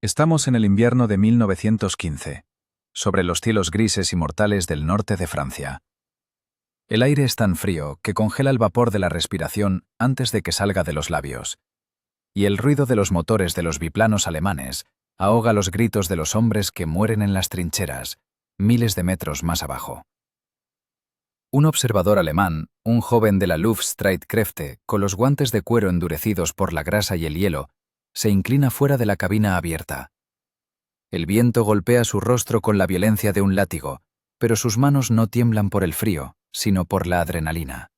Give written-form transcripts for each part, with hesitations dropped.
Estamos en el invierno de 1915, sobre los cielos grises y mortales del norte de Francia. El aire es tan frío que congela el vapor de la respiración antes de que salga de los labios, y el ruido de los motores de los biplanos alemanes ahoga los gritos de los hombres que mueren en las trincheras, miles de metros más abajo. Un observador alemán, un joven de la Luftstreitkräfte, con los guantes de cuero endurecidos por la grasa y el hielo, se inclina fuera de la cabina abierta. El viento golpea su rostro con la violencia de un látigo, pero sus manos no tiemblan por el frío, sino por la adrenalina.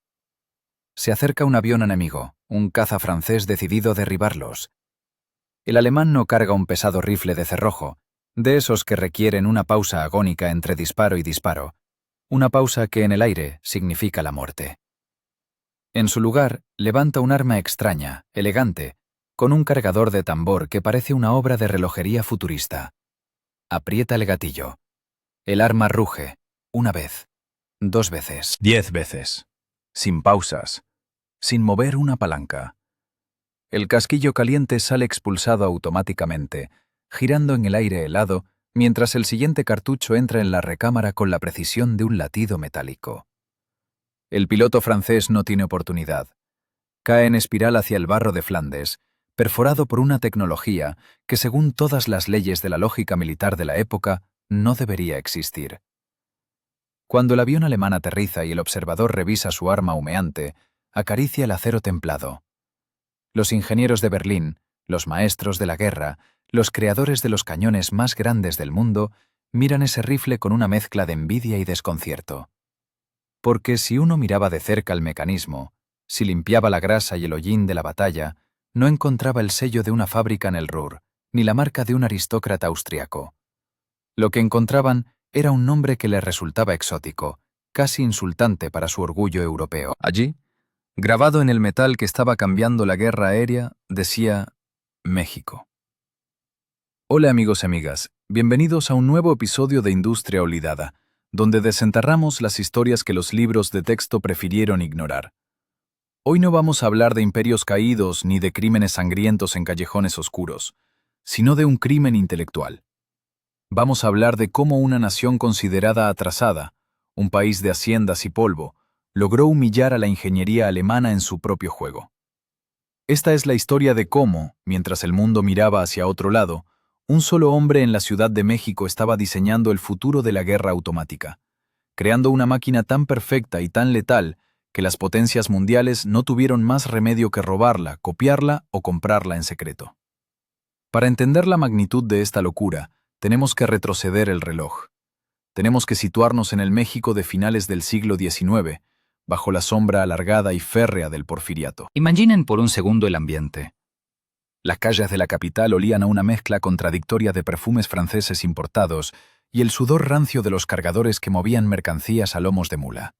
Se acerca un avión enemigo, un caza francés decidido a derribarlos. El alemán no carga un pesado rifle de cerrojo, de esos que requieren una pausa agónica entre disparo y disparo, una pausa que en el aire significa la muerte. En su lugar, levanta un arma extraña, elegante, con un cargador de tambor que parece una obra de relojería futurista. Aprieta el gatillo. El arma ruge, una vez, 2 veces, 10 veces, sin pausas, sin mover una palanca. El casquillo caliente sale expulsado automáticamente, girando en el aire helado, mientras el siguiente cartucho entra en la recámara con la precisión de un latido metálico. El piloto francés no tiene oportunidad. Cae en espiral hacia el barro de Flandes, perforado por una tecnología que, según todas las leyes de la lógica militar de la época, no debería existir. Cuando el avión alemán aterriza y el observador revisa su arma humeante, acaricia el acero templado. Los ingenieros de Berlín, los maestros de la guerra, los creadores de los cañones más grandes del mundo, miran ese rifle con una mezcla de envidia y desconcierto. Porque si uno miraba de cerca el mecanismo, si limpiaba la grasa y el hollín de la batalla, no encontraba el sello de una fábrica en el Ruhr, ni la marca de un aristócrata austriaco. Lo que encontraban era un nombre que les resultaba exótico, casi insultante para su orgullo europeo. Allí, grabado en el metal que estaba cambiando la guerra aérea, decía México. Hola amigos y amigas, bienvenidos a un nuevo episodio de Industria Olvidada, donde desenterramos las historias que los libros de texto prefirieron ignorar. Hoy no vamos a hablar de imperios caídos ni de crímenes sangrientos en callejones oscuros, sino de un crimen intelectual. Vamos a hablar de cómo una nación considerada atrasada, un país de haciendas y polvo, logró humillar a la ingeniería alemana en su propio juego. Esta es la historia de cómo, mientras el mundo miraba hacia otro lado, un solo hombre en la Ciudad de México estaba diseñando el futuro de la guerra automática, creando una máquina tan perfecta y tan letal que las potencias mundiales no tuvieron más remedio que robarla, copiarla o comprarla en secreto. Para entender la magnitud de esta locura, tenemos que retroceder el reloj. Tenemos que situarnos en el México de finales del siglo XIX, bajo la sombra alargada y férrea del Porfiriato. Imaginen por un segundo el ambiente. Las calles de la capital olían a una mezcla contradictoria de perfumes franceses importados y el sudor rancio de los cargadores que movían mercancías a lomos de mula.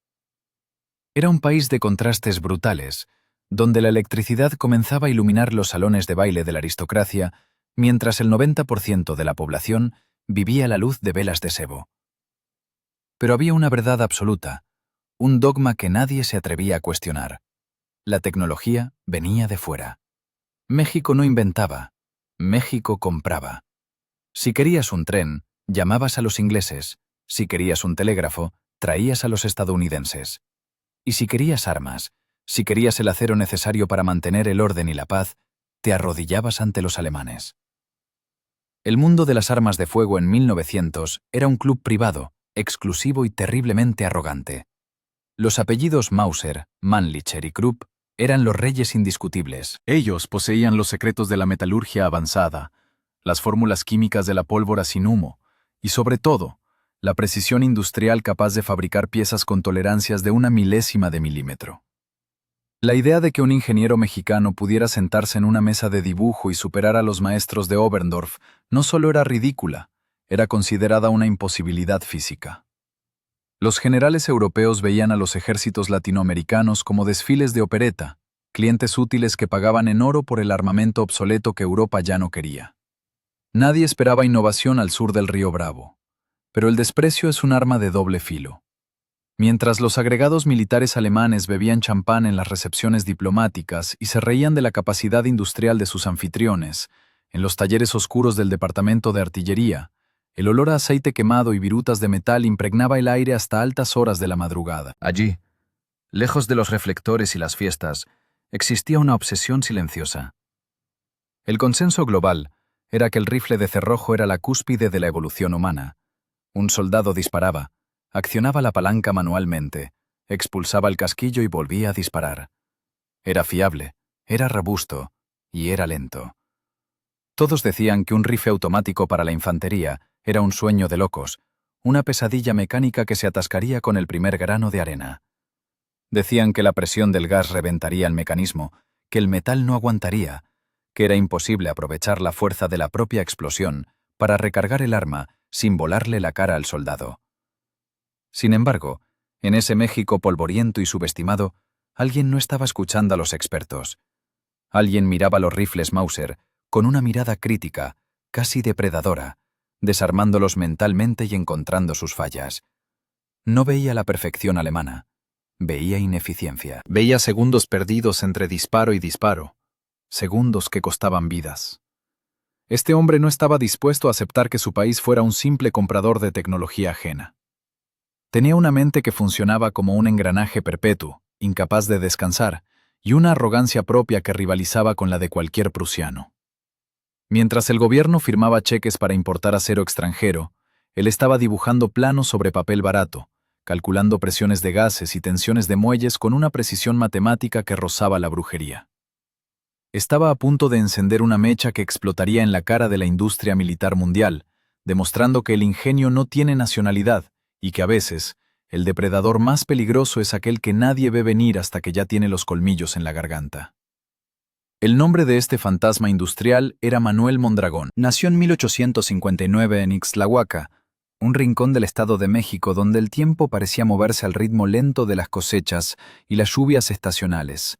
Era un país de contrastes brutales, donde la electricidad comenzaba a iluminar los salones de baile de la aristocracia, mientras el 90% de la población vivía a la luz de velas de sebo. Pero había una verdad absoluta, un dogma que nadie se atrevía a cuestionar. La tecnología venía de fuera. México no inventaba, México compraba. Si querías un tren, llamabas a los ingleses. Si querías un telégrafo, traías a los estadounidenses. Y si querías armas, si querías el acero necesario para mantener el orden y la paz, te arrodillabas ante los alemanes. El mundo de las armas de fuego en 1900 era un club privado, exclusivo y terriblemente arrogante. Los apellidos Mauser, Mannlicher y Krupp eran los reyes indiscutibles. Ellos poseían los secretos de la metalurgia avanzada, las fórmulas químicas de la pólvora sin humo y, sobre todo, la precisión industrial capaz de fabricar piezas con tolerancias de 1/1000 de milímetro. La idea de que un ingeniero mexicano pudiera sentarse en una mesa de dibujo y superar a los maestros de Oberndorf no solo era ridícula, era considerada una imposibilidad física. Los generales europeos veían a los ejércitos latinoamericanos como desfiles de opereta, clientes útiles que pagaban en oro por el armamento obsoleto que Europa ya no quería. Nadie esperaba innovación al sur del río Bravo. Pero el desprecio es un arma de doble filo. Mientras los agregados militares alemanes bebían champán en las recepciones diplomáticas y se reían de la capacidad industrial de sus anfitriones, En los talleres oscuros del departamento de artillería, el olor a aceite quemado y virutas de metal impregnaba el aire hasta altas horas de la madrugada. Allí, lejos de los reflectores y las fiestas, existía una obsesión silenciosa. El consenso global era que el rifle de cerrojo era la cúspide de la evolución humana. Un soldado disparaba, accionaba la palanca manualmente, expulsaba el casquillo y volvía a disparar. Era fiable, era robusto y era lento. Todos decían que un rifle automático para la infantería era un sueño de locos, una pesadilla mecánica que se atascaría con el primer grano de arena. Decían que la presión del gas reventaría el mecanismo, que el metal no aguantaría, que era imposible aprovechar la fuerza de la propia explosión para recargar el arma sin volarle la cara al soldado. Sin embargo, en ese México polvoriento y subestimado, alguien no estaba escuchando a los expertos. Alguien miraba los rifles Mauser con una mirada crítica, casi depredadora, desarmándolos mentalmente y encontrando sus fallas. No veía la perfección alemana, veía ineficiencia. Veía segundos perdidos entre disparo y disparo, segundos que costaban vidas. Este hombre no estaba dispuesto a aceptar que su país fuera un simple comprador de tecnología ajena. Tenía una mente que funcionaba como un engranaje perpetuo, incapaz de descansar, y una arrogancia propia que rivalizaba con la de cualquier prusiano. Mientras el gobierno firmaba cheques para importar acero extranjero, él estaba dibujando planos sobre papel barato, calculando presiones de gases y tensiones de muelles con una precisión matemática que rozaba la brujería. Estaba a punto de encender una mecha que explotaría en la cara de la industria militar mundial, demostrando que el ingenio no tiene nacionalidad y que a veces el depredador más peligroso es aquel que nadie ve venir hasta que ya tiene los colmillos en la garganta. El nombre de este fantasma industrial era Manuel Mondragón. Nació en 1859 en Ixtlahuaca, un rincón del Estado de México donde el tiempo parecía moverse al ritmo lento de las cosechas y las lluvias estacionales.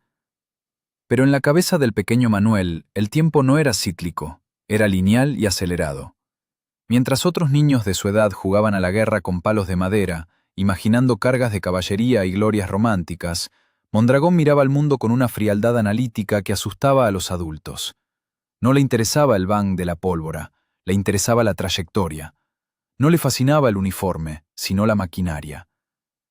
Pero en la cabeza del pequeño Manuel, el tiempo no era cíclico, era lineal y acelerado. Mientras otros niños de su edad jugaban a la guerra con palos de madera, imaginando cargas de caballería y glorias románticas, Mondragón miraba al mundo con una frialdad analítica que asustaba a los adultos. No le interesaba el bang de la pólvora, le interesaba la trayectoria. No le fascinaba el uniforme, sino la maquinaria.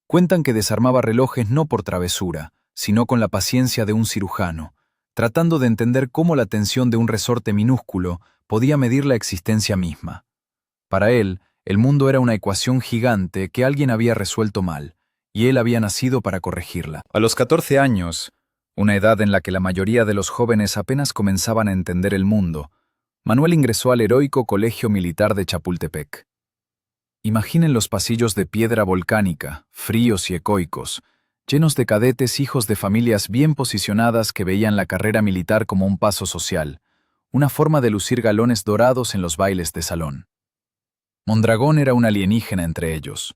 Cuentan que desarmaba relojes no por travesura, sino con la paciencia de un cirujano, tratando de entender cómo la tensión de un resorte minúsculo podía medir la existencia misma. Para él, el mundo era una ecuación gigante que alguien había resuelto mal, y él había nacido para corregirla. A los 14 años, una edad en la que la mayoría de los jóvenes apenas comenzaban a entender el mundo, Manuel ingresó al heroico Colegio Militar de Chapultepec. Imaginen los pasillos de piedra volcánica, fríos y ecoicos, llenos de cadetes hijos de familias bien posicionadas que veían la carrera militar como un paso social, una forma de lucir galones dorados en los bailes de salón. Mondragón era un alienígena entre ellos.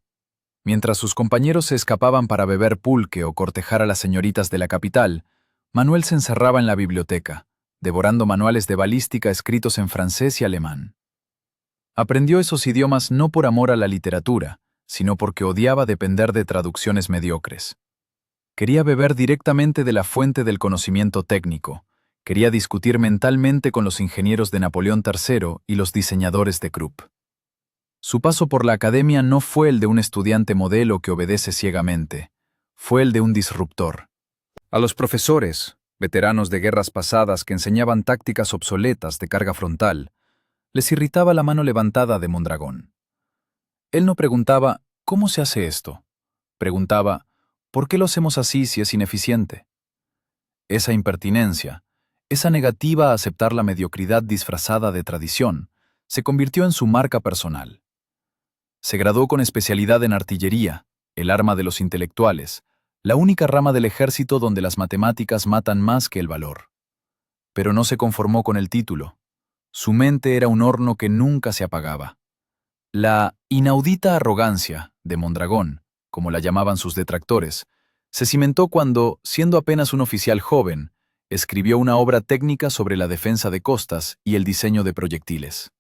Mientras sus compañeros se escapaban para beber pulque o cortejar a las señoritas de la capital, Manuel se encerraba en la biblioteca, devorando manuales de balística escritos en francés y alemán. Aprendió esos idiomas no por amor a la literatura, sino porque odiaba depender de traducciones mediocres. Quería beber directamente de la fuente del conocimiento técnico, quería discutir mentalmente con los ingenieros de Napoleón III y los diseñadores de Krupp. Su paso por la academia no fue el de un estudiante modelo que obedece ciegamente, fue el de un disruptor. A los profesores, veteranos de guerras pasadas que enseñaban tácticas obsoletas de carga frontal, les irritaba la mano levantada de Mondragón. Él no preguntaba, ¿cómo se hace esto? Preguntaba, ¿por qué lo hacemos así si es ineficiente? Esa impertinencia, esa negativa a aceptar la mediocridad disfrazada de tradición, se convirtió en su marca personal. Se graduó con especialidad en artillería, el arma de los intelectuales, la única rama del ejército donde las matemáticas matan más que el valor. Pero no se conformó con el título. Su mente era un horno que nunca se apagaba. La inaudita arrogancia de Mondragón, como la llamaban sus detractores, se cimentó cuando, siendo apenas un oficial joven, escribió una obra técnica sobre la defensa de costas y el diseño de proyectiles.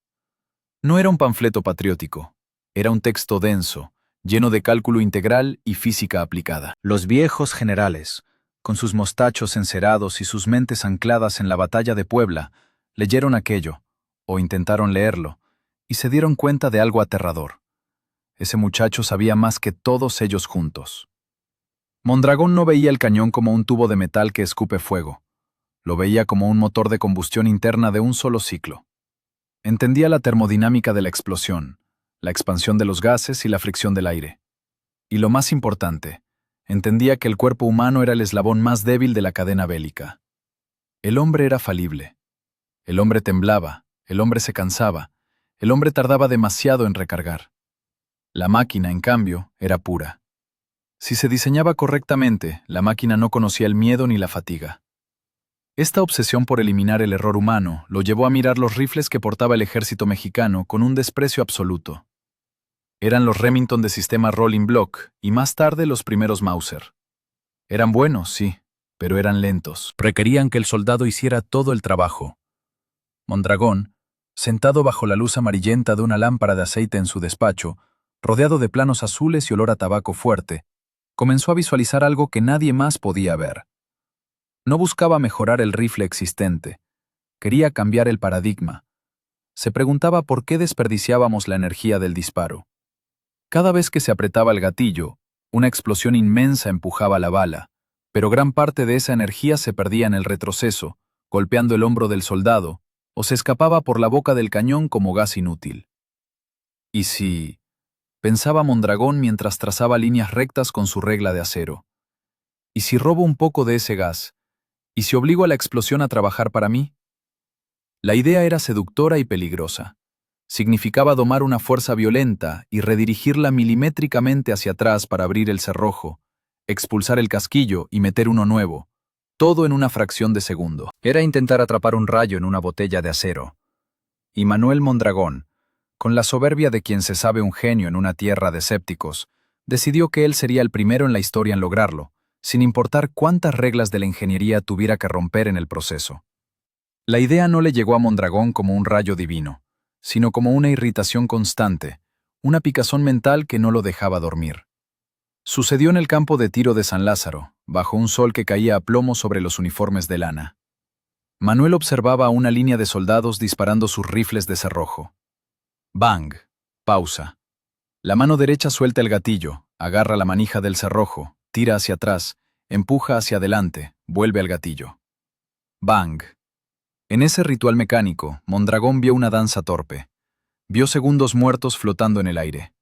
No era un panfleto patriótico, era un texto denso, lleno de cálculo integral y física aplicada. Los viejos generales, con sus mostachos encerados y sus mentes ancladas en la batalla de Puebla, leyeron aquello, o intentaron leerlo, y se dieron cuenta de algo aterrador. Ese muchacho sabía más que todos ellos juntos. Mondragón no veía el cañón como un tubo de metal que escupe fuego. Lo veía como un motor de combustión interna de un solo ciclo. Entendía la termodinámica de la explosión, la expansión de los gases y la fricción del aire. Y lo más importante, entendía que el cuerpo humano era el eslabón más débil de la cadena bélica. El hombre era falible. El hombre temblaba, el hombre se cansaba, el hombre tardaba demasiado en recargar. La máquina, en cambio, era pura. Si se diseñaba correctamente, la máquina no conocía el miedo ni la fatiga. Esta obsesión por eliminar el error humano lo llevó a mirar los rifles que portaba el ejército mexicano con un desprecio absoluto. Eran los Remington de sistema Rolling Block y más tarde los primeros Mauser. Eran buenos, sí, pero eran lentos. Requerían que el soldado hiciera todo el trabajo. Mondragón, sentado bajo la luz amarillenta de una lámpara de aceite en su despacho, rodeado de planos azules y olor a tabaco fuerte, comenzó a visualizar algo que nadie más podía ver. No buscaba mejorar el rifle existente. Quería cambiar el paradigma. Se preguntaba por qué desperdiciábamos la energía del disparo. Cada vez que se apretaba el gatillo, una explosión inmensa empujaba la bala, pero gran parte de esa energía se perdía en el retroceso, golpeando el hombro del soldado, o se escapaba por la boca del cañón como gas inútil. ¿Y si...? Pensaba Mondragón mientras trazaba líneas rectas con su regla de acero. ¿Y si robo un poco de ese gas? ¿Y si obligo a la explosión a trabajar para mí? La idea era seductora y peligrosa. Significaba domar una fuerza violenta y redirigirla milimétricamente hacia atrás para abrir el cerrojo, expulsar el casquillo y meter uno nuevo, todo en una fracción de segundo. Era intentar atrapar un rayo en una botella de acero. Y Manuel Mondragón, con la soberbia de quien se sabe un genio en una tierra de escépticos, decidió que él sería el primero en la historia en lograrlo, sin importar cuántas reglas de la ingeniería tuviera que romper en el proceso. La idea no le llegó a Mondragón como un rayo divino, sino como una irritación constante, una picazón mental que no lo dejaba dormir. Sucedió en el campo de tiro de San Lázaro, bajo un sol que caía a plomo sobre los uniformes de lana. Manuel observaba a una línea de soldados disparando sus rifles de cerrojo. Bang. Pausa. La mano derecha suelta el gatillo, agarra la manija del cerrojo, tira hacia atrás, empuja hacia adelante, vuelve al gatillo. Bang. En ese ritual mecánico, Mondragón vio una danza torpe. Vio segundos muertos flotando en el aire.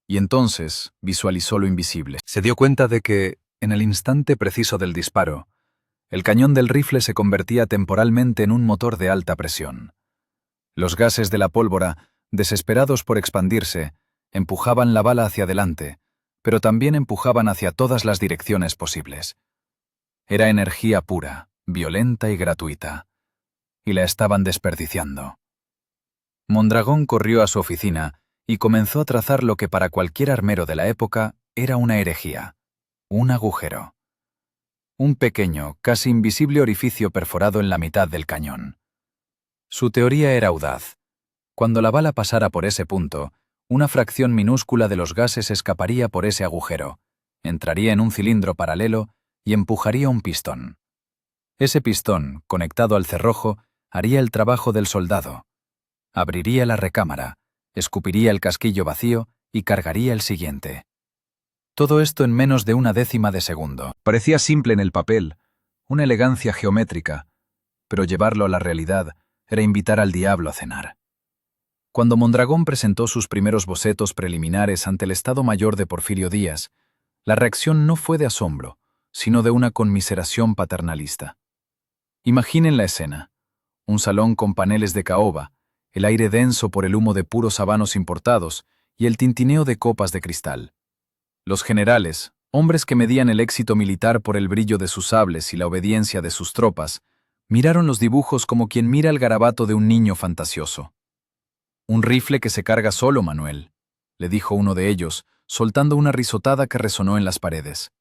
Y entonces visualizó lo invisible. Se dio cuenta de que, en el instante preciso del disparo, el cañón del rifle se convertía temporalmente en un motor de alta presión. Los gases de la pólvora, desesperados por expandirse, empujaban la bala hacia adelante, pero también empujaban hacia todas las direcciones posibles. Era energía pura, violenta y gratuita. Y la estaban desperdiciando. Mondragón corrió a su oficina y comenzó a trazar lo que para cualquier armero de la época era una herejía, un agujero. Un pequeño, casi invisible orificio perforado en la mitad del cañón. Su teoría era audaz. Cuando la bala pasara por ese punto, una fracción minúscula de los gases escaparía por ese agujero, entraría en un cilindro paralelo y empujaría un pistón. Ese pistón, conectado al cerrojo, haría el trabajo del soldado. Abriría la recámara, escupiría el casquillo vacío y cargaría el siguiente. Todo esto en menos de una décima de segundo. Parecía simple en el papel, una elegancia geométrica, pero llevarlo a la realidad era invitar al diablo a cenar. Cuando Mondragón presentó sus primeros bocetos preliminares ante el Estado Mayor de Porfirio Díaz, la reacción no fue de asombro, sino de una conmiseración paternalista. Imaginen la escena. Un salón con paneles de caoba, el aire denso por el humo de puros habanos importados y el tintineo de copas de cristal. Los generales, hombres que medían el éxito militar por el brillo de sus sables y la obediencia de sus tropas, miraron los dibujos como quien mira el garabato de un niño fantasioso. «Un rifle que se carga solo, Manuel», le dijo uno de ellos, soltando una risotada que resonó en las paredes.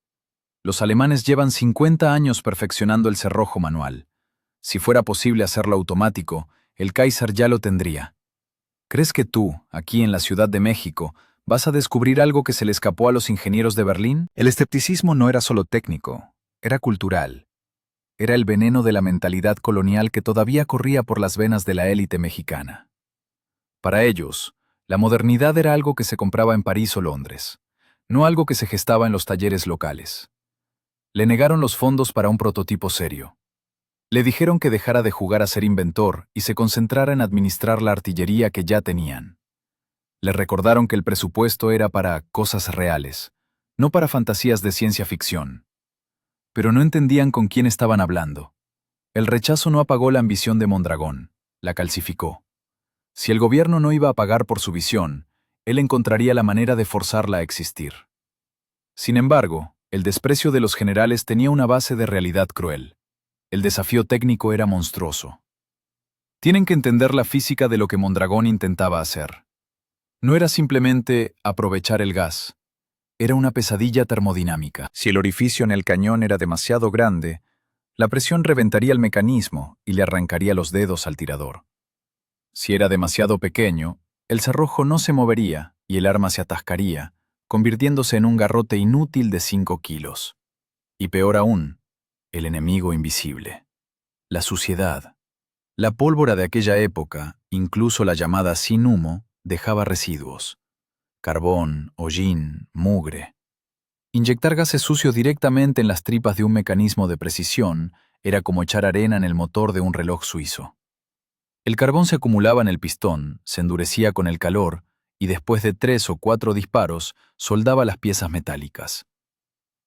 «Los alemanes llevan 50 años perfeccionando el cerrojo manual. Si fuera posible hacerlo automático, el Kaiser ya lo tendría. ¿Crees que tú, aquí en la Ciudad de México, vas a descubrir algo que se le escapó a los ingenieros de Berlín?» El escepticismo no era solo técnico, era cultural. Era el veneno de la mentalidad colonial que todavía corría por las venas de la élite mexicana. Para ellos, la modernidad era algo que se compraba en París o Londres, no algo que se gestaba en los talleres locales. Le negaron los fondos para un prototipo serio. Le dijeron que dejara de jugar a ser inventor y se concentrara en administrar la artillería que ya tenían. Le recordaron que el presupuesto era para cosas reales, no para fantasías de ciencia ficción. Pero no entendían con quién estaban hablando. El rechazo no apagó la ambición de Mondragón, la calcificó. Si el gobierno no iba a pagar por su visión, él encontraría la manera de forzarla a existir. Sin embargo, el desprecio de los generales tenía una base de realidad cruel. El desafío técnico era monstruoso. Tienen que entender la física de lo que Mondragón intentaba hacer. No era simplemente aprovechar el gas. Era una pesadilla termodinámica. Si el orificio en el cañón era demasiado grande, la presión reventaría el mecanismo y le arrancaría los dedos al tirador. Si era demasiado pequeño, el cerrojo no se movería y el arma se atascaría, convirtiéndose en un garrote inútil de 5 kilos. Y peor aún, el enemigo invisible. La suciedad. La pólvora de aquella época, incluso la llamada sin humo, dejaba residuos. Carbón, hollín, mugre. Inyectar gases sucios directamente en las tripas de un mecanismo de precisión era como echar arena en el motor de un reloj suizo. El carbón se acumulaba en el pistón, se endurecía con el calor y después de 3 o 4 disparos soldaba las piezas metálicas.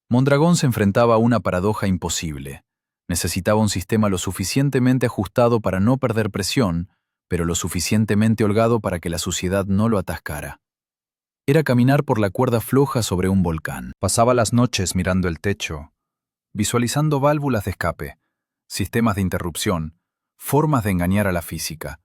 Mondragón se enfrentaba a una paradoja imposible. Necesitaba un sistema lo suficientemente ajustado para no perder presión, pero lo suficientemente holgado para que la suciedad no lo atascara. Era caminar por la cuerda floja sobre un volcán. Pasaba las noches mirando el techo, visualizando válvulas de escape, sistemas de interrupción, formas de engañar a la física.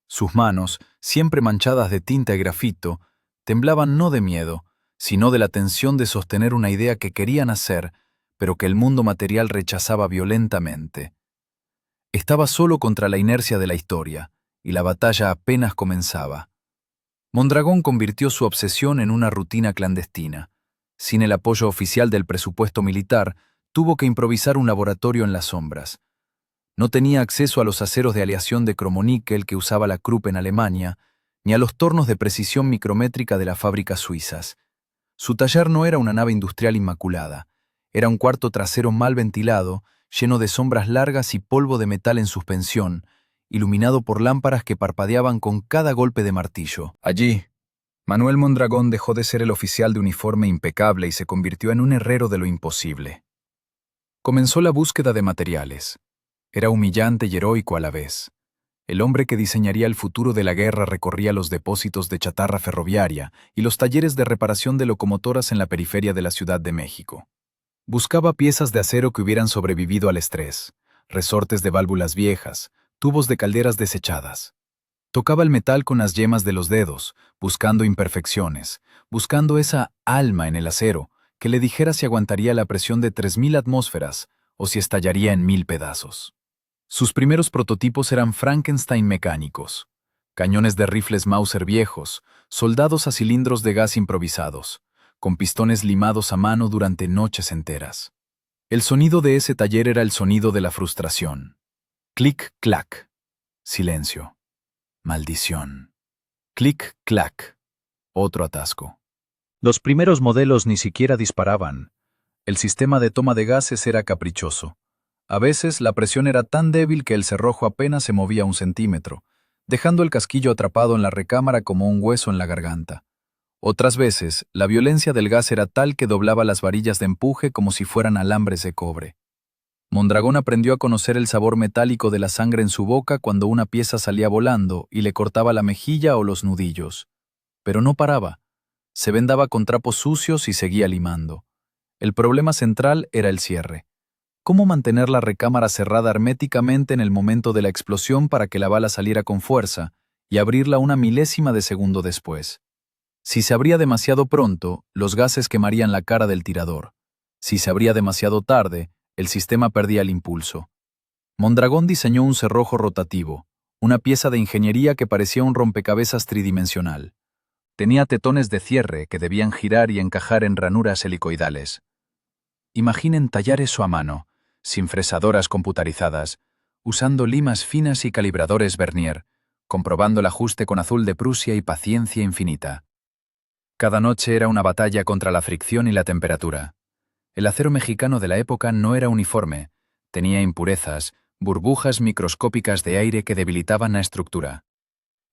Sus manos, siempre manchadas de tinta y grafito, temblaban no de miedo, sino de la tensión de sostener una idea que querían hacer, pero que el mundo material rechazaba violentamente. Estaba solo contra la inercia de la historia, y la batalla apenas comenzaba. Mondragón convirtió su obsesión en una rutina clandestina. Sin el apoyo oficial del presupuesto militar, tuvo que improvisar un laboratorio en las sombras. No tenía acceso a los aceros de aleación de cromoníquel que usaba la Krupp en Alemania, ni a los tornos de precisión micrométrica de las fábricas suizas. Su taller no era una nave industrial inmaculada. Era un cuarto trasero mal ventilado, lleno de sombras largas y polvo de metal en suspensión, iluminado por lámparas que parpadeaban con cada golpe de martillo. Allí, Manuel Mondragón dejó de ser el oficial de uniforme impecable y se convirtió en un herrero de lo imposible. Comenzó la búsqueda de materiales. Era humillante y heroico a la vez. El hombre que diseñaría el futuro de la guerra recorría los depósitos de chatarra ferroviaria y los talleres de reparación de locomotoras en la periferia de la Ciudad de México. Buscaba piezas de acero que hubieran sobrevivido al estrés, resortes de válvulas viejas, tubos de calderas desechadas. Tocaba el metal con las yemas de los dedos, buscando imperfecciones, buscando esa alma en el acero que le dijera si aguantaría la presión de 3000 atmósferas o si estallaría en 1000 pedazos. Sus primeros prototipos eran Frankenstein mecánicos, cañones de rifles Mauser viejos, soldados a cilindros de gas improvisados, con pistones limados a mano durante noches enteras. El sonido de ese taller era el sonido de la frustración. Clic, clac. Silencio. Maldición. Clic, clac. Otro atasco. Los primeros modelos ni siquiera disparaban. El sistema de toma de gases era caprichoso. A veces la presión era tan débil que el cerrojo apenas se movía 1 centímetro, dejando el casquillo atrapado en la recámara como un hueso en la garganta. Otras veces, la violencia del gas era tal que doblaba las varillas de empuje como si fueran alambres de cobre. Mondragón aprendió a conocer el sabor metálico de la sangre en su boca cuando una pieza salía volando y le cortaba la mejilla o los nudillos. Pero no paraba. Se vendaba con trapos sucios y seguía limando. El problema central era el cierre. ¿Cómo mantener la recámara cerrada herméticamente en el momento de la explosión para que la bala saliera con fuerza y abrirla 1 milésima de segundo después? Si se abría demasiado pronto, los gases quemarían la cara del tirador. Si se abría demasiado tarde, el sistema perdía el impulso. Mondragón diseñó un cerrojo rotativo, una pieza de ingeniería que parecía un rompecabezas tridimensional. Tenía tetones de cierre que debían girar y encajar en ranuras helicoidales. Imaginen tallar eso a mano, sin fresadoras computarizadas, usando limas finas y calibradores Vernier, comprobando el ajuste con azul de Prusia y paciencia infinita. Cada noche era una batalla contra la fricción y la temperatura. El acero mexicano de la época no era uniforme, tenía impurezas, burbujas microscópicas de aire que debilitaban la estructura.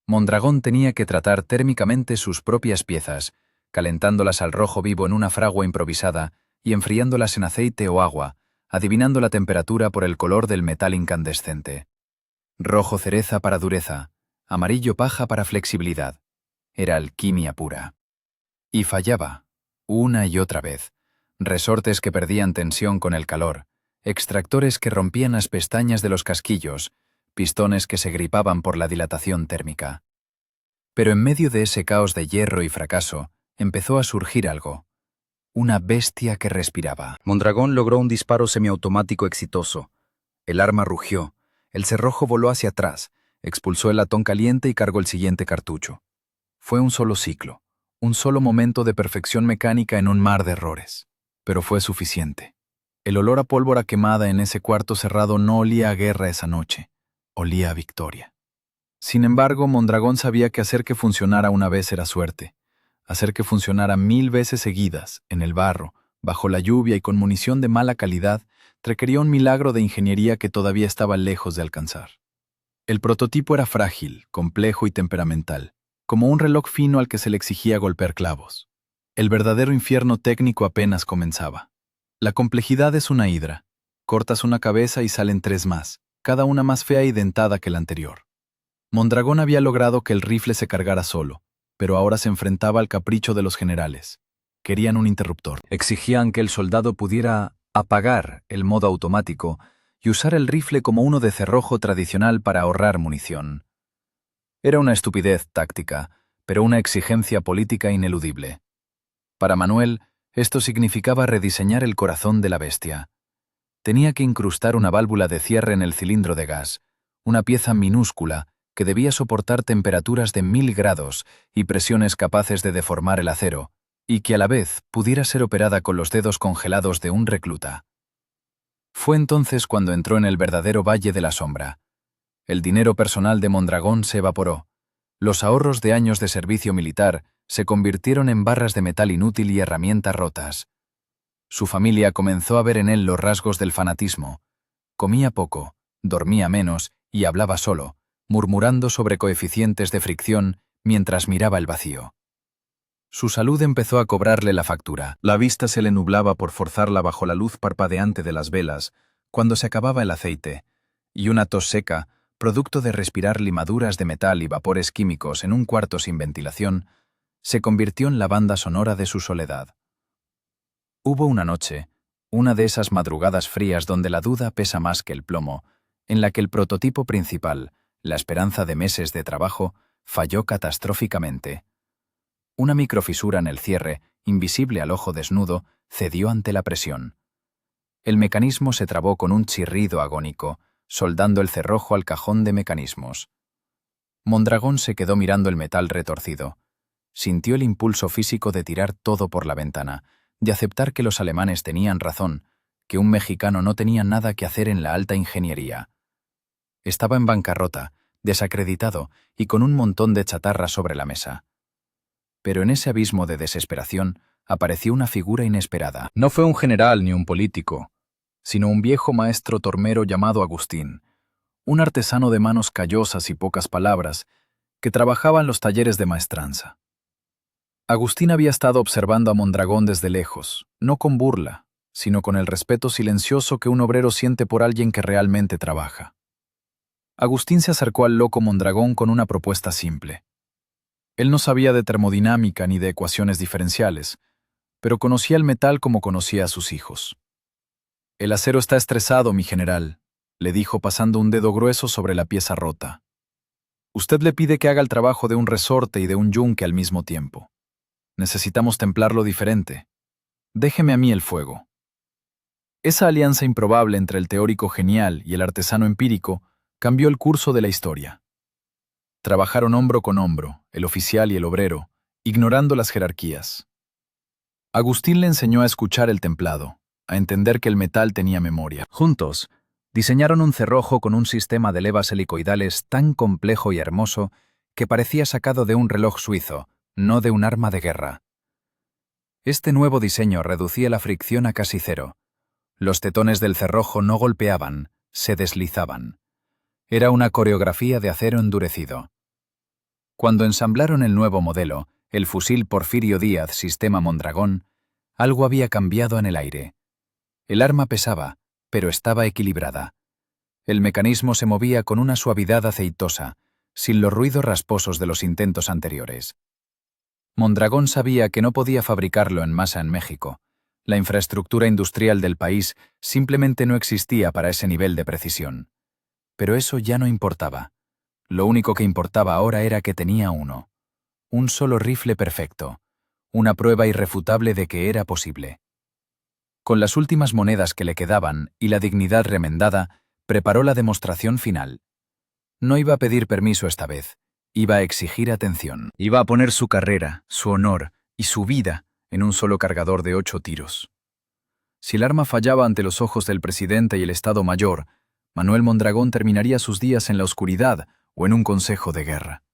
Mondragón tenía que tratar térmicamente sus propias piezas, calentándolas al rojo vivo en una fragua improvisada y enfriándolas en aceite o agua, adivinando la temperatura por el color del metal incandescente. Rojo cereza para dureza, amarillo paja para flexibilidad. Era alquimia pura. Y fallaba, una y otra vez. Resortes que perdían tensión con el calor, extractores que rompían las pestañas de los casquillos, pistones que se gripaban por la dilatación térmica. Pero en medio de ese caos de hierro y fracaso, empezó a surgir algo. Una bestia que respiraba. Mondragón logró un disparo semiautomático exitoso. El arma rugió, el cerrojo voló hacia atrás, expulsó el latón caliente y cargó el siguiente cartucho. Fue un solo ciclo, un solo momento de perfección mecánica en un mar de errores. Pero fue suficiente. El olor a pólvora quemada en ese cuarto cerrado no olía a guerra esa noche, olía a victoria. Sin embargo, Mondragón sabía que hacer que funcionara una vez era suerte. Hacer que funcionara 1000 veces seguidas, en el barro, bajo la lluvia y con munición de mala calidad, requería un milagro de ingeniería que todavía estaba lejos de alcanzar. El prototipo era frágil, complejo y temperamental, como un reloj fino al que se le exigía golpear clavos. El verdadero infierno técnico apenas comenzaba. La complejidad es una hidra. Cortas una cabeza y salen 3 más, cada una más fea y dentada que la anterior. Mondragón había logrado que el rifle se cargara solo, pero ahora se enfrentaba al capricho de los generales. Querían un interruptor. Exigían que el soldado pudiera apagar el modo automático y usar el rifle como uno de cerrojo tradicional para ahorrar munición. Era una estupidez táctica, pero una exigencia política ineludible. Para Manuel, esto significaba rediseñar el corazón de la bestia. Tenía que incrustar una válvula de cierre en el cilindro de gas, una pieza minúscula que debía soportar temperaturas de 1000 grados y presiones capaces de deformar el acero, y que a la vez pudiera ser operada con los dedos congelados de un recluta. Fue entonces cuando entró en el verdadero Valle de la Sombra. El dinero personal de Mondragón se evaporó. Los ahorros de años de servicio militar se convirtieron en barras de metal inútil y herramientas rotas. Su familia comenzó a ver en él los rasgos del fanatismo. Comía poco, dormía menos y hablaba solo, murmurando sobre coeficientes de fricción mientras miraba el vacío. Su salud empezó a cobrarle la factura. La vista se le nublaba por forzarla bajo la luz parpadeante de las velas, cuando se acababa el aceite, y una tos seca, producto de respirar limaduras de metal y vapores químicos en un cuarto sin ventilación, se convirtió en la banda sonora de su soledad. Hubo una noche, una de esas madrugadas frías donde la duda pesa más que el plomo, en la que el prototipo principal, la esperanza de meses de trabajo, falló catastróficamente. Una microfisura en el cierre, invisible al ojo desnudo, cedió ante la presión. El mecanismo se trabó con un chirrido agónico, soldando el cerrojo al cajón de mecanismos. Mondragón se quedó mirando el metal retorcido. Sintió el impulso físico de tirar todo por la ventana, de aceptar que los alemanes tenían razón, que un mexicano no tenía nada que hacer en la alta ingeniería. Estaba en bancarrota, desacreditado y con un montón de chatarra sobre la mesa. Pero en ese abismo de desesperación apareció una figura inesperada. No fue un general ni un político, sino un viejo maestro tormero llamado Agustín, un artesano de manos callosas y pocas palabras, que trabajaba en los talleres de maestranza. Agustín había estado observando a Mondragón desde lejos, no con burla, sino con el respeto silencioso que un obrero siente por alguien que realmente trabaja. Agustín se acercó al loco Mondragón con una propuesta simple. Él no sabía de termodinámica ni de ecuaciones diferenciales, pero conocía el metal como conocía a sus hijos. «El acero está estresado, mi general», le dijo pasando un dedo grueso sobre la pieza rota. «Usted le pide que haga el trabajo de un resorte y de un yunque al mismo tiempo. Necesitamos templarlo diferente. Déjeme a mí el fuego». Esa alianza improbable entre el teórico genial y el artesano empírico cambió el curso de la historia. Trabajaron hombro con hombro, el oficial y el obrero, ignorando las jerarquías. Agustín le enseñó a escuchar el templado, a entender que el metal tenía memoria. Juntos, Diseñaron un cerrojo con un sistema de levas helicoidales tan complejo y hermoso que parecía sacado de un reloj suizo, no de un arma de guerra. Este nuevo diseño reducía la fricción a casi cero. Los tetones del cerrojo no golpeaban, se deslizaban. Era una coreografía de acero endurecido. Cuando ensamblaron el nuevo modelo, el fusil Porfirio Díaz sistema Mondragón, algo había cambiado en el aire. El arma pesaba, pero estaba equilibrada. El mecanismo se movía con una suavidad aceitosa, sin los ruidos rasposos de los intentos anteriores. Mondragón sabía que no podía fabricarlo en masa en México. La infraestructura industrial del país simplemente no existía para ese nivel de precisión. Pero eso ya no importaba. Lo único que importaba ahora era que tenía uno. Un solo rifle perfecto. Una prueba irrefutable de que era posible. Con las últimas monedas que le quedaban y la dignidad remendada, preparó la demostración final. No iba a pedir permiso esta vez. Iba a exigir atención. Iba a poner su carrera, su honor y su vida en un solo cargador de 8 tiros. Si el arma fallaba ante los ojos del presidente y el Estado Mayor, Manuel Mondragón terminaría sus días en la oscuridad o en un consejo de guerra.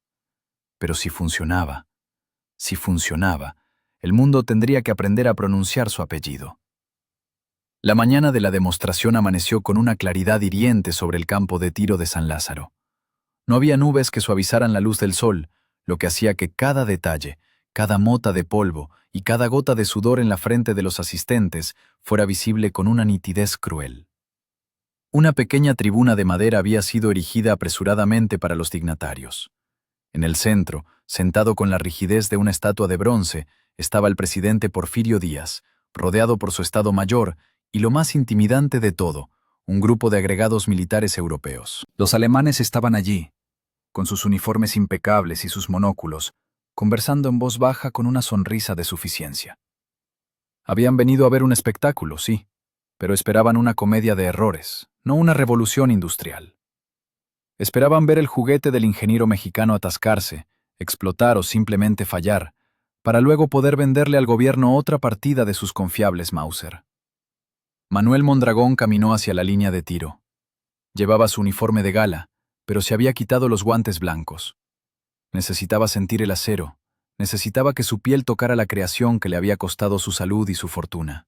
Pero si funcionaba, el mundo tendría que aprender a pronunciar su apellido. La mañana de la demostración amaneció con una claridad hiriente sobre el campo de tiro de San Lázaro. No había nubes que suavizaran la luz del sol, lo que hacía que cada detalle, cada mota de polvo y cada gota de sudor en la frente de los asistentes fuera visible con una nitidez cruel. Una pequeña tribuna de madera había sido erigida apresuradamente para los dignatarios. En el centro, sentado con la rigidez de una estatua de bronce, estaba el presidente Porfirio Díaz, rodeado por su Estado Mayor y, lo más intimidante de todo, un grupo de agregados militares europeos. Los alemanes estaban allí, con sus uniformes impecables y sus monóculos, conversando en voz baja con una sonrisa de suficiencia. Habían venido a ver un espectáculo, sí, pero esperaban una comedia de errores, no una revolución industrial. Esperaban ver el juguete del ingeniero mexicano atascarse, explotar o simplemente fallar, para luego poder venderle al gobierno otra partida de sus confiables Mauser. Manuel Mondragón caminó hacia la línea de tiro. Llevaba su uniforme de gala, pero se había quitado los guantes blancos. Necesitaba sentir el acero, necesitaba que su piel tocara la creación que le había costado su salud y su fortuna.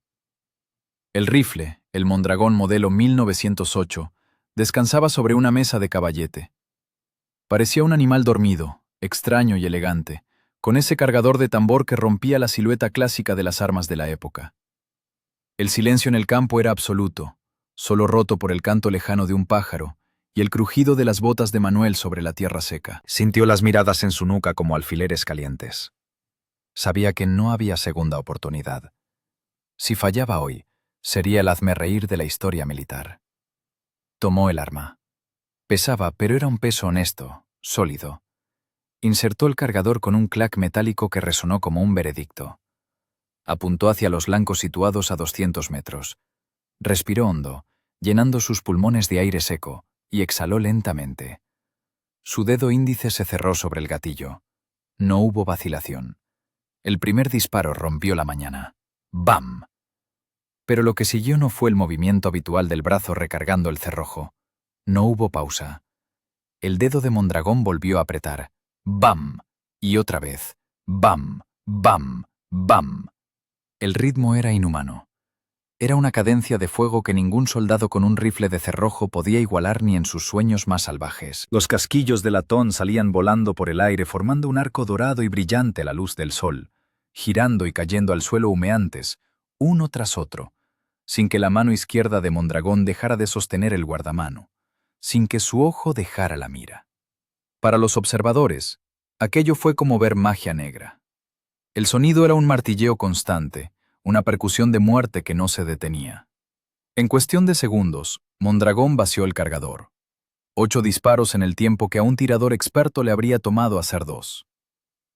El rifle, el Mondragón modelo 1908, descansaba sobre una mesa de caballete. Parecía un animal dormido, extraño y elegante, con ese cargador de tambor que rompía la silueta clásica de las armas de la época. El silencio en el campo era absoluto, solo roto por el canto lejano de un pájaro y el crujido de las botas de Manuel sobre la tierra seca. Sintió las miradas en su nuca como alfileres calientes. Sabía que no había segunda oportunidad. Si fallaba hoy, sería el hazmerreír de la historia militar. Tomó el arma. Pesaba, pero era un peso honesto, sólido. Insertó el cargador con un clac metálico que resonó como un veredicto. Apuntó hacia los blancos situados a 200 metros. Respiró hondo, llenando sus pulmones de aire seco, y exhaló lentamente. Su dedo índice se cerró sobre el gatillo. No hubo vacilación. El primer disparo rompió la mañana. ¡Bam! Pero lo que siguió no fue el movimiento habitual del brazo recargando el cerrojo. No hubo pausa. El dedo de Mondragón volvió a apretar. ¡Bam! Y otra vez. ¡Bam! ¡Bam! ¡Bam! El ritmo era inhumano. Era una cadencia de fuego que ningún soldado con un rifle de cerrojo podía igualar ni en sus sueños más salvajes. Los casquillos de latón salían volando por el aire formando un arco dorado y brillante a la luz del sol, girando y cayendo al suelo humeantes, uno tras otro, sin que la mano izquierda de Mondragón dejara de sostener el guardamano, sin que su ojo dejara la mira. Para los observadores, aquello fue como ver magia negra. El sonido era un martilleo constante, una percusión de muerte que no se detenía. En cuestión de segundos, Mondragón vació el cargador. 8 disparos en el tiempo que a un tirador experto le habría tomado hacer 2.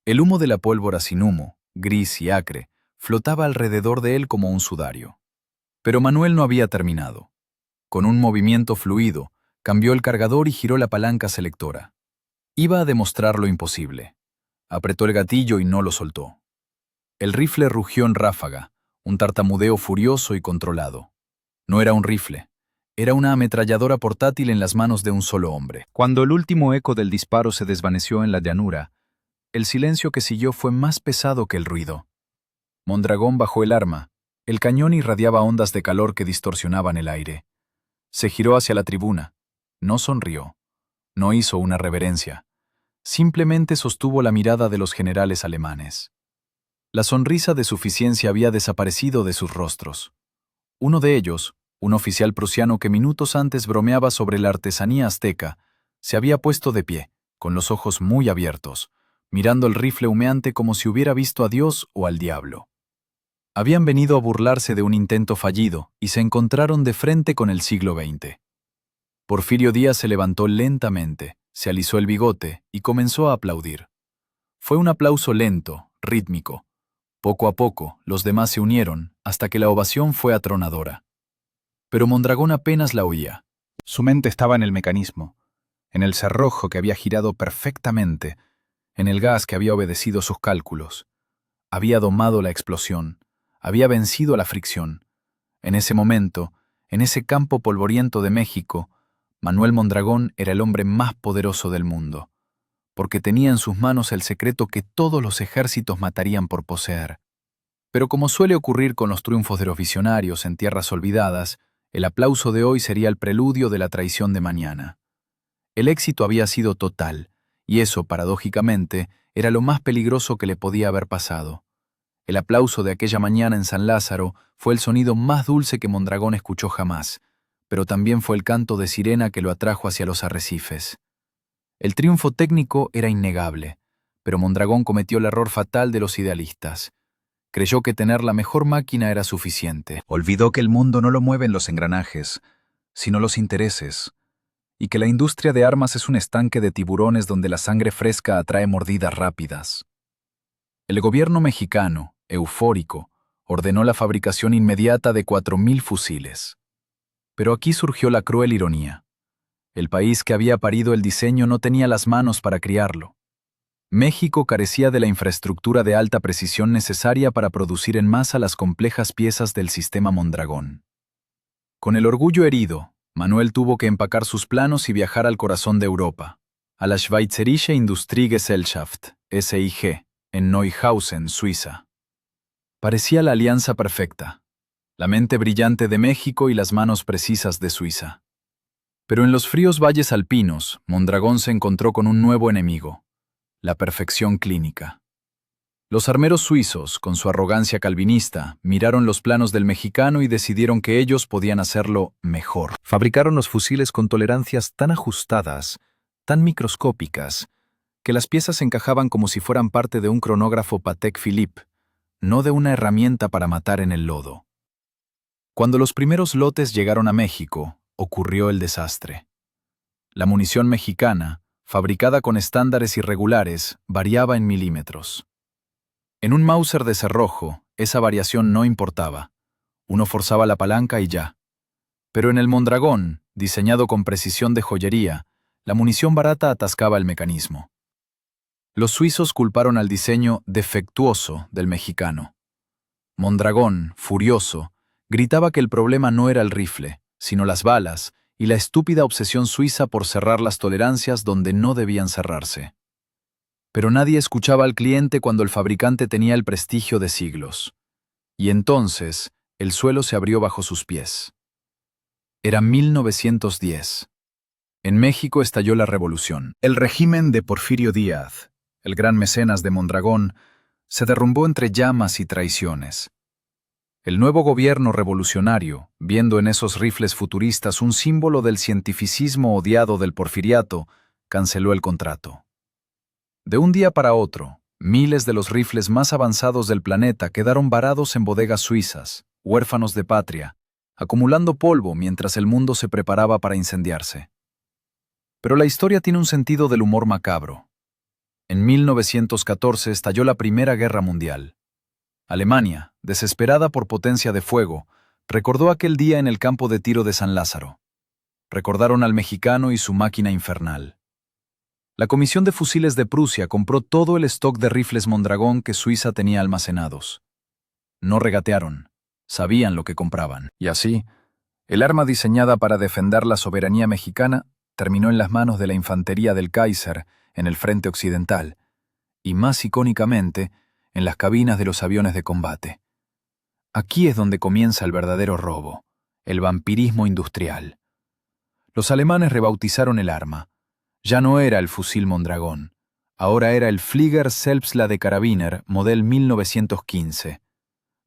El humo de la pólvora sin humo, gris y acre, flotaba alrededor de él como un sudario. Pero Manuel no había terminado. Con un movimiento fluido, cambió el cargador y giró la palanca selectora. Iba a demostrar lo imposible. Apretó el gatillo y no lo soltó. El rifle rugió en ráfaga, un tartamudeo furioso y controlado. No era un rifle, Era una ametralladora portátil en las manos de un solo hombre. Cuando el último eco del disparo se desvaneció en la llanura, el silencio que siguió fue más pesado que el ruido. Mondragón bajó el arma. El cañón irradiaba ondas de calor que distorsionaban el aire. Se giró hacia la tribuna. No sonrió. No hizo una reverencia. Simplemente sostuvo la mirada de los generales alemanes. La sonrisa de suficiencia había desaparecido de sus rostros. Uno de ellos, un oficial prusiano que minutos antes bromeaba sobre la artesanía azteca, se había puesto de pie, con los ojos muy abiertos, mirando el rifle humeante como si hubiera visto a Dios o al diablo. Habían venido a burlarse de un intento fallido y se encontraron de frente con el siglo XX. Porfirio Díaz se levantó lentamente, se alisó el bigote y comenzó a aplaudir. Fue un aplauso lento, rítmico. Poco a poco, los demás se unieron, hasta que la ovación fue atronadora. Pero Mondragón apenas la oía. Su mente estaba en el mecanismo, en el cerrojo que había girado perfectamente, en el gas que había obedecido sus cálculos. Había domado la explosión, había vencido la fricción. En ese momento, en ese campo polvoriento de México, Manuel Mondragón era el hombre más poderoso del mundo, porque tenía en sus manos el secreto que todos los ejércitos matarían por poseer. Pero como suele ocurrir con los triunfos de los visionarios en tierras olvidadas, el aplauso de hoy sería el preludio de la traición de mañana. El éxito había sido total, y eso, paradójicamente, era lo más peligroso que le podía haber pasado. El aplauso de aquella mañana en San Lázaro fue el sonido más dulce que Mondragón escuchó jamás, pero también fue el canto de sirena que lo atrajo hacia los arrecifes. El triunfo técnico era innegable, pero Mondragón cometió el error fatal de los idealistas. Creyó que tener la mejor máquina era suficiente. Olvidó que el mundo no lo mueven los engranajes, sino los intereses, y que la industria de armas es un estanque de tiburones donde la sangre fresca atrae mordidas rápidas. El gobierno mexicano, eufórico, ordenó la fabricación inmediata de 4.000 fusiles. Pero aquí surgió la cruel ironía. El país que había parido el diseño no tenía las manos para criarlo. México carecía de la infraestructura de alta precisión necesaria para producir en masa las complejas piezas del sistema Mondragón. Con el orgullo herido, Manuel tuvo que empacar sus planos y viajar al corazón de Europa, a la Schweizerische Industriegesellschaft, SIG, en Neuhausen, Suiza. Parecía la alianza perfecta, la mente brillante de México y las manos precisas de Suiza. Pero en los fríos valles alpinos, Mondragón se encontró con un nuevo enemigo, la perfección clínica. Los armeros suizos, con su arrogancia calvinista, miraron los planos del mexicano y decidieron que ellos podían hacerlo mejor. Fabricaron los fusiles con tolerancias tan ajustadas, tan microscópicas, que las piezas encajaban como si fueran parte de un cronógrafo Patek Philippe, no de una herramienta para matar en el lodo. Cuando los primeros lotes llegaron a México, ocurrió el desastre. La munición mexicana, fabricada con estándares irregulares, variaba en milímetros. En un Mauser de cerrojo, esa variación no importaba. Uno forzaba la palanca y ya. Pero en el Mondragón, diseñado con precisión de joyería, la munición barata atascaba el mecanismo. Los suizos culparon al diseño defectuoso del mexicano. Mondragón, furioso, gritaba que el problema no era el rifle, sino las balas y la estúpida obsesión suiza por cerrar las tolerancias donde no debían cerrarse. Pero nadie escuchaba al cliente cuando el fabricante tenía el prestigio de siglos. Y entonces, el suelo se abrió bajo sus pies. Era 1910. En México estalló la revolución. El régimen de Porfirio Díaz, el gran mecenas de Mondragón, se derrumbó entre llamas y traiciones. El nuevo gobierno revolucionario, viendo en esos rifles futuristas un símbolo del cientificismo odiado del porfiriato, canceló el contrato. De un día para otro, miles de los rifles más avanzados del planeta quedaron varados en bodegas suizas, huérfanos de patria, acumulando polvo mientras el mundo se preparaba para incendiarse. Pero la historia tiene un sentido del humor macabro. En 1914 estalló la Primera Guerra Mundial. Alemania, desesperada por potencia de fuego, recordó aquel día en el campo de tiro de San Lázaro. Recordaron al mexicano y su máquina infernal. La Comisión de Fusiles de Prusia compró todo el stock de rifles Mondragón que Suiza tenía almacenados. No regatearon, sabían lo que compraban. Y así, El arma diseñada para defender la soberanía mexicana terminó en las manos de la infantería del Kaiser en el frente occidental, y más icónicamente, en las cabinas de los aviones de combate. Aquí es donde comienza el verdadero robo, el vampirismo industrial. Los alemanes rebautizaron el arma. Ya no era el fusil Mondragón, ahora era el Flieger Selbstladekarabiner model 1915.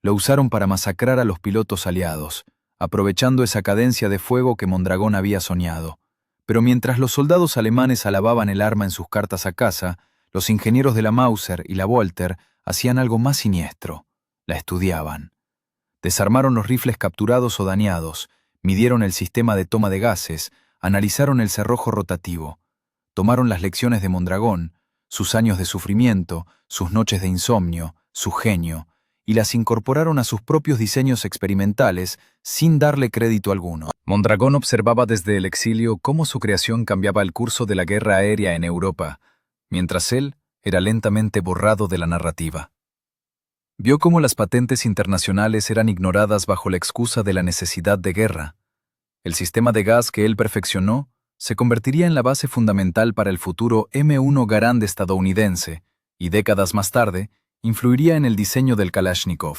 Lo usaron para masacrar a los pilotos aliados, aprovechando esa cadencia de fuego que Mondragón había soñado. Pero mientras los soldados alemanes alababan el arma en sus cartas a casa, los ingenieros de la Mauser y la Walter hacían algo más siniestro. La estudiaban. Desarmaron los rifles capturados o dañados, midieron el sistema de toma de gases, analizaron el cerrojo rotativo, tomaron las lecciones de Mondragón, sus años de sufrimiento, sus noches de insomnio, su genio, y las incorporaron a sus propios diseños experimentales sin darle crédito alguno. Mondragón observaba desde el exilio cómo su creación cambiaba el curso de la guerra aérea en Europa, mientras él era lentamente borrado de la narrativa. Vio cómo las patentes internacionales eran ignoradas bajo la excusa de la necesidad de guerra. El sistema de gas que él perfeccionó se convertiría en la base fundamental para el futuro M1 Garand estadounidense y décadas más tarde influiría en el diseño del Kalashnikov.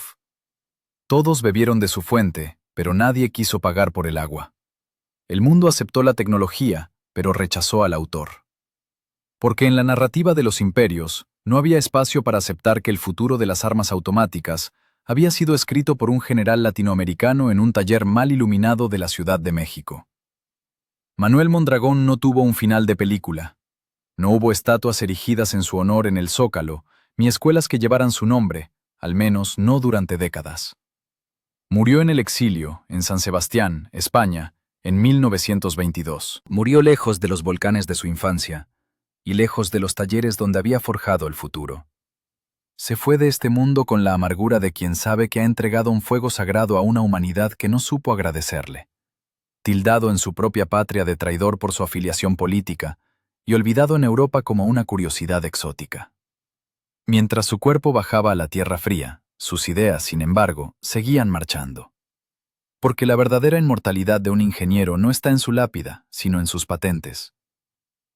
Todos bebieron de su fuente, pero nadie quiso pagar por el agua. El mundo aceptó la tecnología, pero rechazó al autor. Porque en la narrativa de los imperios no había espacio para aceptar que el futuro de las armas automáticas había sido escrito por un general latinoamericano en un taller mal iluminado de la Ciudad de México. Manuel Mondragón no tuvo un final de película. No hubo estatuas erigidas en su honor en el Zócalo, ni escuelas que llevaran su nombre, al menos no durante décadas. Murió en el exilio, en San Sebastián, España, en 1922. Murió lejos de los volcanes de su infancia, y lejos de los talleres donde había forjado el futuro. Se fue de este mundo con la amargura de quien sabe que ha entregado un fuego sagrado a una humanidad que no supo agradecerle. Tildado en su propia patria de traidor por su afiliación política, y olvidado en Europa como una curiosidad exótica. Mientras su cuerpo bajaba a la tierra fría, sus ideas, sin embargo, seguían marchando. Porque la verdadera inmortalidad de un ingeniero no está en su lápida, sino en sus patentes.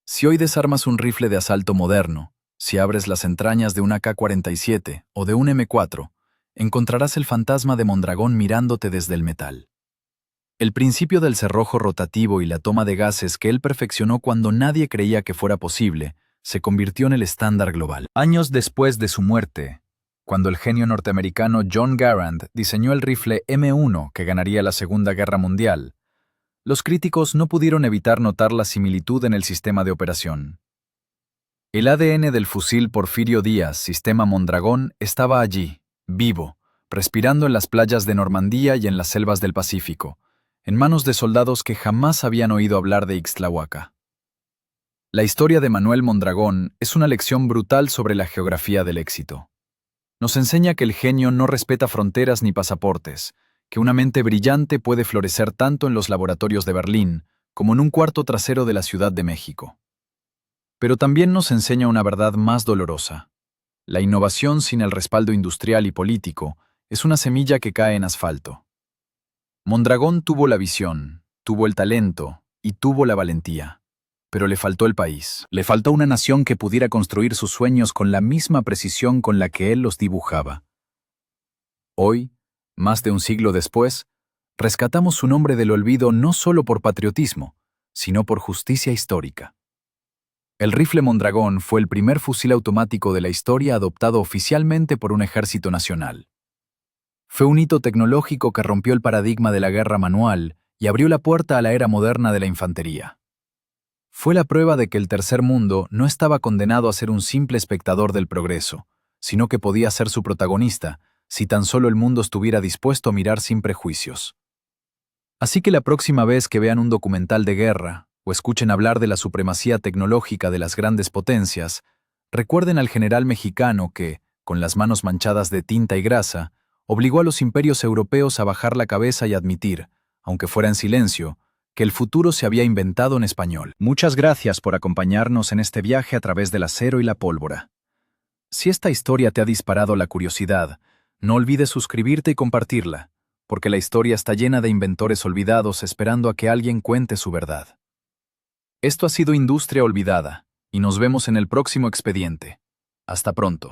Si hoy desarmas un rifle de asalto moderno, si abres las entrañas de un AK-47 o de un M4, encontrarás el fantasma de Mondragón mirándote desde el metal. El principio del cerrojo rotativo y la toma de gases que él perfeccionó cuando nadie creía que fuera posible, se convirtió en el estándar global. Años después de su muerte, cuando el genio norteamericano John Garand diseñó el rifle M1 que ganaría la Segunda Guerra Mundial, los críticos no pudieron evitar notar la similitud en el sistema de operación. El ADN del fusil Porfirio Díaz, sistema Mondragón, estaba allí, vivo, respirando en las playas de Normandía y en las selvas del Pacífico, en manos de soldados que jamás habían oído hablar de Ixtlahuaca. La historia de Manuel Mondragón es una lección brutal sobre la geografía del éxito. Nos enseña que el genio no respeta fronteras ni pasaportes, que una mente brillante puede florecer tanto en los laboratorios de Berlín como en un cuarto trasero de la Ciudad de México. Pero también nos enseña una verdad más dolorosa. La innovación sin el respaldo industrial y político es una semilla que cae en asfalto. Mondragón tuvo la visión, tuvo el talento y tuvo la valentía. Pero le faltó el país. Le faltó una nación que pudiera construir sus sueños con la misma precisión con la que él los dibujaba. Hoy, más de un siglo después, rescatamos su nombre del olvido no solo por patriotismo, sino por justicia histórica. El rifle Mondragón fue el primer fusil automático de la historia adoptado oficialmente por un ejército nacional. Fue un hito tecnológico que rompió el paradigma de la guerra manual y abrió la puerta a la era moderna de la infantería. Fue la prueba de que el tercer mundo no estaba condenado a ser un simple espectador del progreso, sino que podía ser su protagonista, si tan solo el mundo estuviera dispuesto a mirar sin prejuicios. Así que la próxima vez que vean un documental de guerra o escuchen hablar de la supremacía tecnológica de las grandes potencias, recuerden al general mexicano que, con las manos manchadas de tinta y grasa, obligó a los imperios europeos a bajar la cabeza y admitir, aunque fuera en silencio, que el futuro se había inventado en español. Muchas gracias por acompañarnos en este viaje a través del acero y la pólvora. Si esta historia te ha disparado la curiosidad, no olvides suscribirte y compartirla, porque la historia está llena de inventores olvidados esperando a que alguien cuente su verdad. Esto ha sido Industria Olvidada, y nos vemos en el próximo expediente. Hasta pronto.